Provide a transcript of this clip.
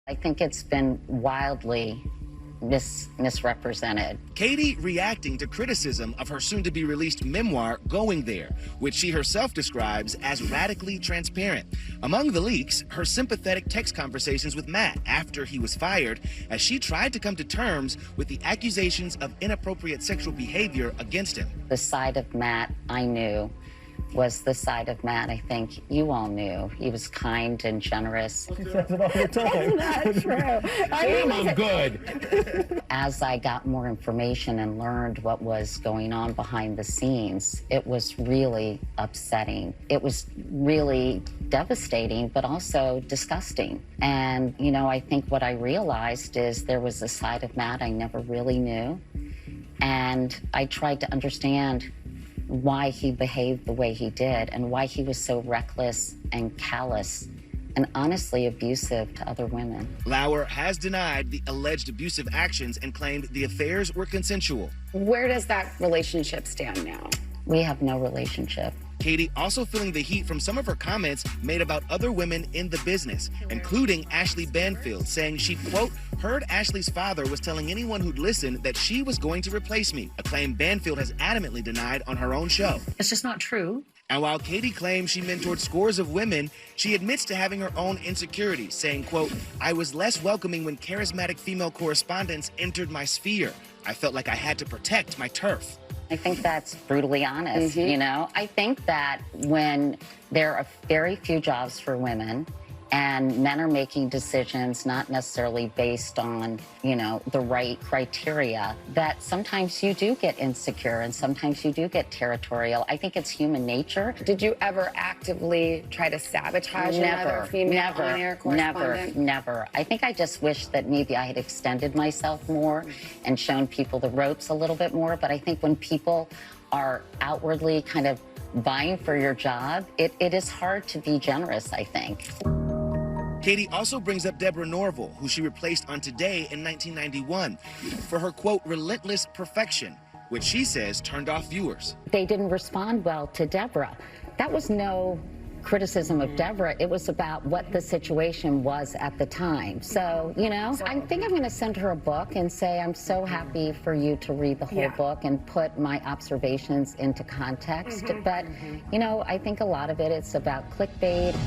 I think it's been wildly misrepresented. Katie reacting to criticism of her soon-to-be-released memoir, Going There, which she herself describes as radically transparent. Among the leaks, her sympathetic text conversations with Matt after he was fired, as she tried to come to terms with the accusations of inappropriate sexual behavior against him. The side of Matt I knew was the side of Matt I think you all knew. He was kind and generous. She says it all the time. That's not true. I'm good. As I got more information and learned what was going on behind the scenes, it was really upsetting. It was really devastating, but also disgusting. And, you know, I think what I realized is there was a side of Matt I never really knew. And I tried to understand why he behaved the way he did and why he was so reckless and callous and honestly abusive to other women. Lauer has denied the alleged abusive actions and claimed the affairs were consensual. Where does that relationship stand now? We have no relationship. Katie also feeling the heat from some of her comments made about other women in the business, including Ashley Banfield, saying she, quote, heard Ashley's father was telling anyone who'd listen that she was going to replace me, a claim Banfield has adamantly denied on her own show. It's just not true. And while Katie claims she mentored scores of women, she admits to having her own insecurities, saying, quote, I was less welcoming when charismatic female correspondents entered my sphere. I felt like I had to protect my turf. I think that's brutally honest, you know? I think that when there are very few jobs for women and men are making decisions not necessarily based on, you know, the right criteria, that sometimes you do get insecure and sometimes you do get territorial. I think it's human nature. Did you ever actively try to sabotage another female on-air correspondent? Never. I think I just wish that maybe I had extended myself more and shown people the ropes a little bit more. But I think when people are outwardly kind of vying for your job, it is hard to be generous, I think. Katie also brings up Deborah Norville, who she replaced on Today in 1991, for her, quote, relentless perfection, which she says turned off viewers. They didn't respond well to Deborah. That was no criticism of Deborah. It was about what the situation was at the time. So, you know, I think I'm going to send her a book and say, I'm so happy for you to read the whole book and put my observations into context. But, you know, I think a lot of it is about clickbait.